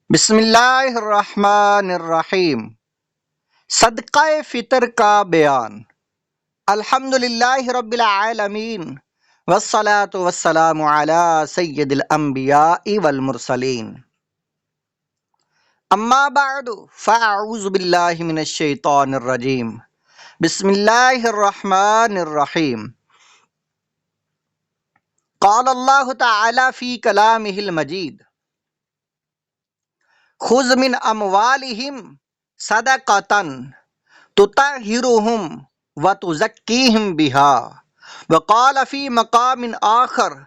بسم اللہ الرحمن الرحیم۔ صدقہ فطر کا بیان۔ الحمدللہ رب العالمین والصلاة والسلام علی سید الانبیاء والمرسلین، اما بعد فاعوذ باللہ من الشیطان الرجیم، بسم اللہ الرحمن الرحیم۔ قال اللہ تعالی فی کلامہ المجید، خذ من اموالہم صدقۃ تطہرہم وتزکیہم بہا، وقال فی مقام آخر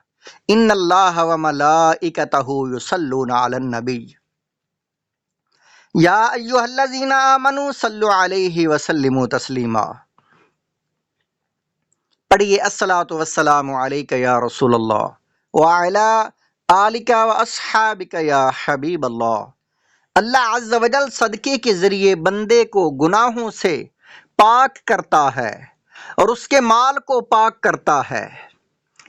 ان اللہ وملائکتہ یصلون علی النبی یا ایہا الذین آمنوا صلوا علیہ وسلموا تسلیما۔ پڑھیے الصلاۃ والسلام علیک یا رسول اللہ وعلی آلک واصحابک یا حبیب اللہ۔ اللہ عز و جل صدقے کے ذریعے بندے کو گناہوں سے پاک کرتا ہے اور اس کے مال کو پاک کرتا ہے،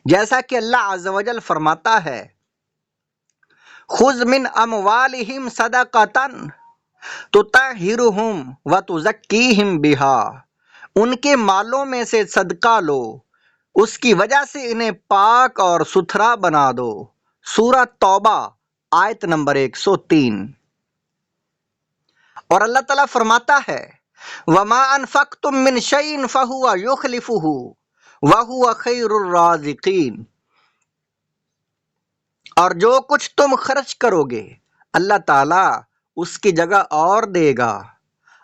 جیسا کہ اللہ عز و جل فرماتا ہے، خذ من اموالہم صدقۃ تطہرہم وتزکیہم بہا، ان کے مالوں میں سے صدقہ لو، اس کی وجہ سے انہیں پاک اور ستھرا بنا دو۔ سورہ توبہ آیت نمبر 103۔ اور اللہ تعالیٰ فرماتا ہے، وَمَا أَنفَقْتُم مِّن شَيْءٍ فَهُوَ يُخْلِفُهُ وَهُوَ خَيْرُ الرَّازِقِينَ، اور جو کچھ تم خرچ کرو گے اللہ تعالیٰ اس کی جگہ اور دے گا،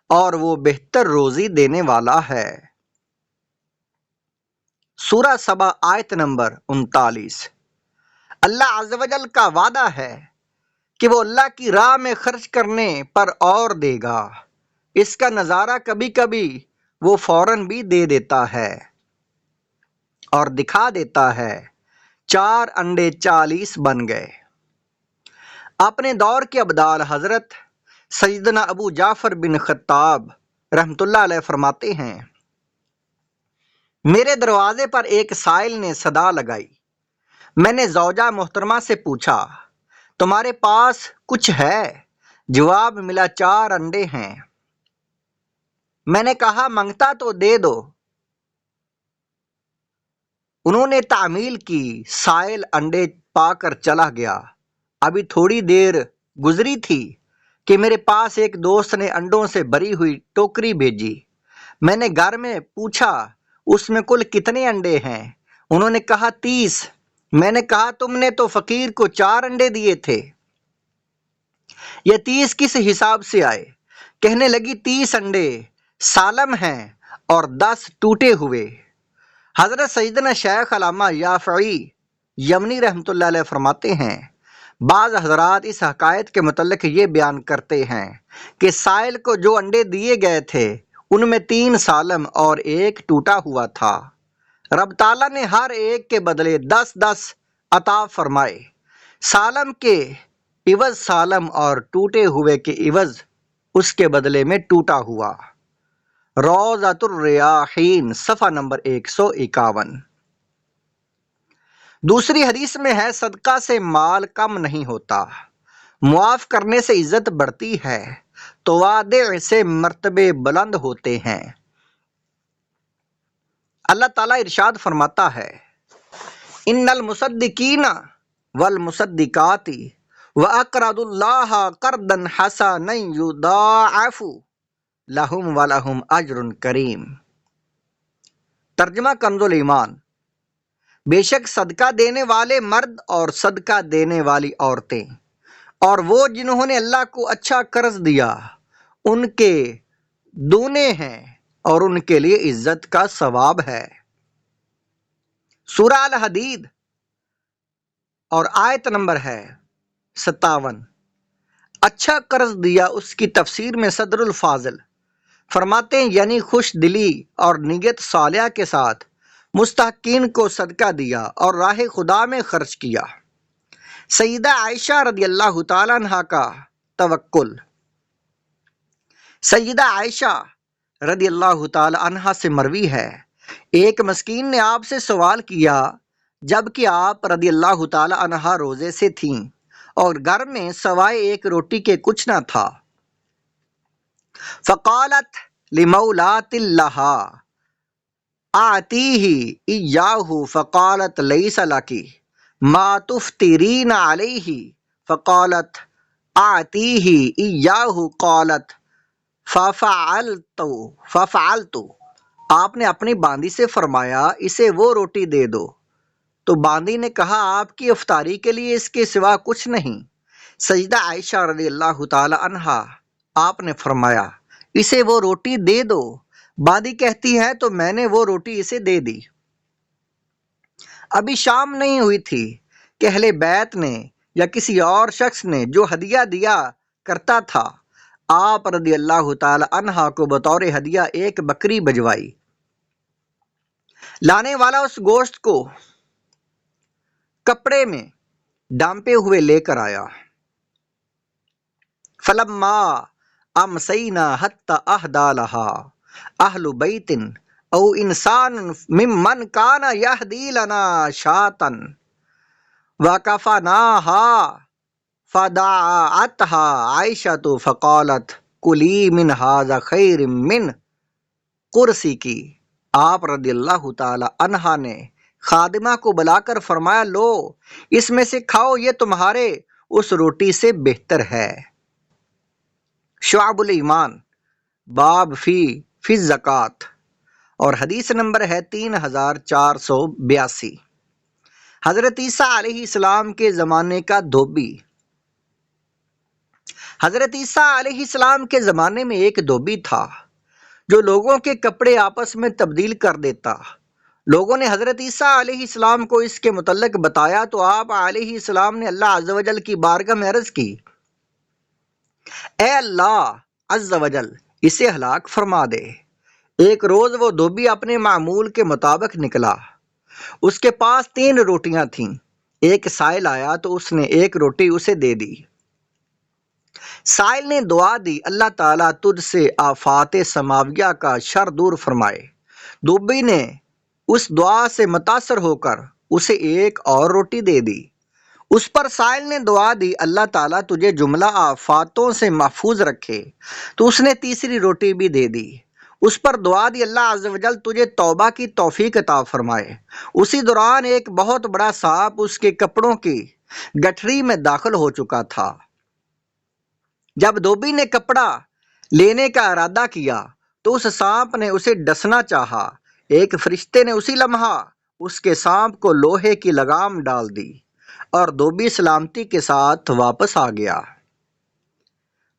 اور وہ بہتر روزی دینے والا ہے۔ سورہ سبا آیت نمبر 39۔ اللہ عز و جل کا وعدہ ہے کہ وہ اللہ کی راہ میں خرچ کرنے پر اور دے گا۔ اس کا نظارہ کبھی کبھی وہ فوراً بھی دے دیتا ہے اور دکھا دیتا ہے۔ 4 انڈے 40 بن گئے۔ اپنے دور کے ابدال حضرت سیدنا ابو جعفر بن خطاب رحمۃ اللہ علیہ فرماتے ہیں، میرے دروازے پر ایک سائل نے صدا لگائی۔ میں نے زوجہ محترمہ سے پوچھا، تمہارے پاس کچھ ہے؟ جواب ملا، 4 انڈے ہیں۔ میں نے کہا، منگتا تو دے دو۔ انہوں نے تعمیل کی، سائل انڈے پا کر چلا گیا۔ ابھی تھوڑی دیر گزری تھی کہ میرے پاس ایک دوست نے انڈوں سے بھری ہوئی ٹوکری بھیجی۔ میں نے گھر میں پوچھا، اس میں کل کتنے انڈے ہیں؟ انہوں نے کہا 30۔ میں نے کہا، تم نے تو فقیر کو 4 انڈے دیے تھے، یہ 30 کس حساب سے آئے؟ کہنے لگی، 30 انڈے سالم ہیں اور 10 ٹوٹے ہوئے۔ حضرت سیدنا شیخ علامہ یافعی یمنی رحمۃ اللہ علیہ فرماتے ہیں، بعض حضرات اس حکایت کے متعلق یہ بیان کرتے ہیں کہ سائل کو جو انڈے دیے گئے تھے ان میں 3 سالم اور 1 ٹوٹا ہوا تھا۔ رب تعالیٰ نے ہر ایک کے بدلے 10 عطا فرمائے، سالم کے عوض سالم اور ٹوٹے ہوئے کے عوض اس کے بدلے میں ٹوٹا ہوا۔ روضۃ الریاحین صفحہ نمبر 151۔ دوسری حدیث میں ہے، صدقہ سے مال کم نہیں ہوتا، معاف کرنے سے عزت بڑھتی ہے، تواضع سے مرتبے بلند ہوتے ہیں۔ اللہ تعالیٰ ارشاد فرماتا ہے، ان المصدقین والمصدقات وَأَقْرَضُوا اللَّهَ قَرْضًا حَسَنًا يُضَاعَفُ لَهُمْ وَلَهُمْ أَجْرٌ کریم۔ ترجمہ کنز الایمان، بے شک صدقہ دینے والے مرد اور صدقہ دینے والی عورتیں اور وہ جنہوں نے اللہ کو اچھا قرض دیا ان کے دونے ہیں اور ان کے لیے عزت کا ثواب ہے۔ سورہ الحدید اور آیت نمبر ہے 57۔ اچھا قرض دیا، اس کی تفسیر میں صدر الفاضل فرماتے ہیں، یعنی خوش دلی اور نیت صالحہ کے ساتھ مستحقین کو صدقہ دیا اور راہ خدا میں خرچ کیا۔ سیدہ عائشہ رضی اللہ تعالیٰ عنہ کا توکل۔ سیدہ عائشہ رضی اللہ تعالیٰ عنہ سے مروی ہے، ایک مسکین نے آپ سے سوال کیا جبکہ آپ رضی اللہ تعالیٰ عنہ روزے سے تھیں اور گھر میں سوائے ایک روٹی کے کچھ نہ تھا۔ فقالت لمولات لہا آتیہ ایاہ فقالت لیس لکی ما تفطرین علیہ فقالت آتیہ ایاہ قالت ففعلت۔ آپ نے اپنی باندی سے فرمایا اسے وہ روٹی دے دو، تو باندی نے کہا آپ کی افطاری کے لیے اس کے سوا کچھ نہیں۔ سیدہ عائشہ رضی اللہ تعالی عنہا، آپ نے فرمایا اسے وہ روٹی دے دو۔ باندی کہتی ہے تو میں نے وہ روٹی اسے دے دی۔ ابھی شام نہیں ہوئی تھی کہ اہل بیت نے یا کسی اور شخص نے جو ہدیہ دیا کرتا تھا، آپ رضی اللہ تعالی عنہا کو بطور ہدیہ ایک بکری بھجوائی۔ لانے والا اس گوشت کو کپڑے میں ڈانپے ہوئے لے کر آیا۔ فلما امسینا حتی اہدی لہا اہل بیت او انسان ممن کان یہدی لنا شاۃ وکفناہا فدعتھا عائشۃ فقالت کلی من ھذا خیر من قرصک۔ آپ رضی اللہ تعالی عنہا نے خادمہ کو بلا کر فرمایا لو اس میں سے کھاؤ، یہ تمہارے اس روٹی سے بہتر ہے۔ شعب الایمان باب فی الزکوٰۃ، اور حدیث نمبر ہے 3482۔ حضرت عیسیٰ علیہ السلام کے زمانے کا دھوبی۔ حضرت عیسیٰ علیہ السلام کے زمانے میں ایک دھوبی تھا جو لوگوں کے کپڑے آپس میں تبدیل کر دیتا۔ لوگوں نے حضرت عیسیٰ علیہ السلام کو اس کے متعلق بتایا تو آپ علیہ السلام نے اللہ عز و جل کی بارگاہ میں عرض کی، اے اللہ عز و جل اسے ہلاک فرما دے۔ ایک روز وہ دھوبی اپنے معمول کے مطابق نکلا۔ اس کے پاس 3 روٹیاں تھیں۔ ایک سائل آیا تو اس نے ایک روٹی اسے دے دی۔ سائل نے دعا دی، اللہ تعالیٰ تجھ سے آفات سماویہ کا شر دور فرمائے۔ دھوبی نے اس دعا سے متاثر ہو کر اسے ایک اور روٹی دے دی۔ اس پر سائل نے دعا دی، اللہ تعالیٰ تجھے جملہ آفاتوں سے محفوظ رکھے، تو اس نے تیسری روٹی بھی دے دی۔ اس پر دعا دی، اللہ عز و جل تجھے توبہ کی توفیق عطا فرمائے۔ اسی دوران ایک بہت بڑا سانپ اس کے کپڑوں کی گٹھری میں داخل ہو چکا تھا۔ جب دھوبی نے کپڑا لینے کا ارادہ کیا تو اس سانپ نے اسے ڈسنا چاہا۔ ایک فرشتے نے اسی لمحہ اس کے سانپ کو لوہے کی لگام ڈال دی اور دھوبی سلامتی کے ساتھ واپس آ گیا۔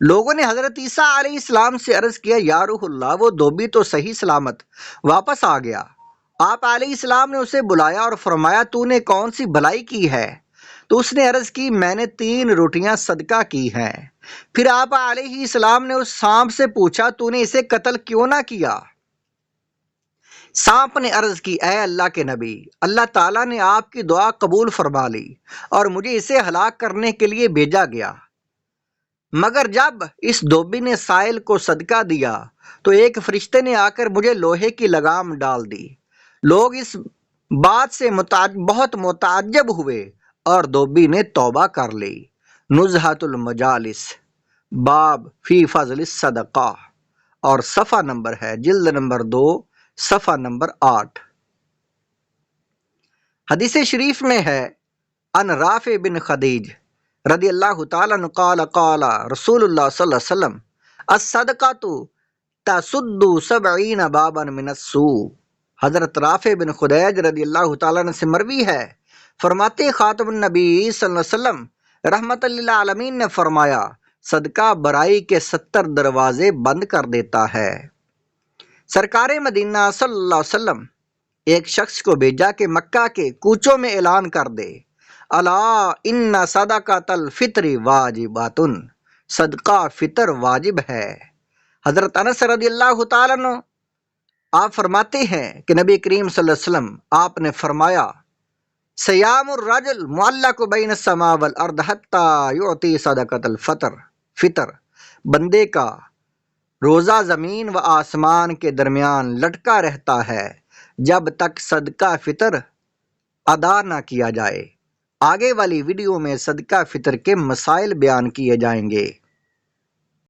لوگوں نے حضرت عیسیٰ علیہ السلام سے عرض کیا، یا روح اللہ وہ دھوبی تو صحیح سلامت واپس آ گیا۔ آپ علیہ السلام نے اسے بلایا اور فرمایا تو نے کون سی بھلائی کی ہے؟ تو اس نے عرض کی میں نے 3 روٹیاں صدقہ کی ہیں۔ پھر آپ علیہ السلام نے اس سانپ سے پوچھا تو نے اسے قتل کیوں نہ کیا؟ سانپ نے عرض کی، اے اللہ کے نبی، اللہ تعالیٰ نے آپ کی دعا قبول فرما لی اور مجھے اسے ہلاک کرنے کے لیے بھیجا گیا۔ مگر جب اس دھوبی نے سائل کو صدقہ دیا تو ایک فرشتے نے آ کر مجھے لوہے کی لگام ڈال دی۔ لوگ اس بات سے بہت متعجب ہوئے اور دھوبی نے توبہ کر لی۔ نزہۃ المجالس باب فی فضل الصدقہ، اور صفحہ نمبر ہے جلد نمبر 2 صفحہ نمبر 8۔ حدیث شریف میں ہے، ان رافع بن خدیج رضی اللہ تعالیٰ عنہ قال قال رسول اللہ صلی اللہ علیہ وسلم الصدقۃ تسد 70 بابا من السوء۔ حضرت رافع بن خدیج رضی اللہ تعالیٰ عنہ سے مروی ہے، فرماتے خاتم النبی صلی اللہ علیہ وسلم رحمت للعالمین نے فرمایا، صدقہ برائی کے 70 دروازے بند کر دیتا ہے۔ سرکار مدینہ صلی اللہ علیہ وسلم ایک شخص کو بھیجا کہ مکہ کے کوچوں میں اعلان کر دے، الا ان صدقۃ الفطر واجبۃ، صدقہ فطر واجب ہے۔ حضرت انس رضی اللہ تعالیٰ عنہ آپ فرماتے ہیں کہ نبی کریم صلی اللہ علیہ وسلم آپ نے فرمایا، سیام الرجل معلق بین السماء والارض حتی یعطی صدقۃ الفطر، بندے کا روزہ زمین و آسمان کے درمیان لٹکا رہتا ہے جب تک صدقہ فطر ادا نہ کیا جائے۔ آگے والی ویڈیو میں صدقہ فطر کے مسائل بیان کیے جائیں گے۔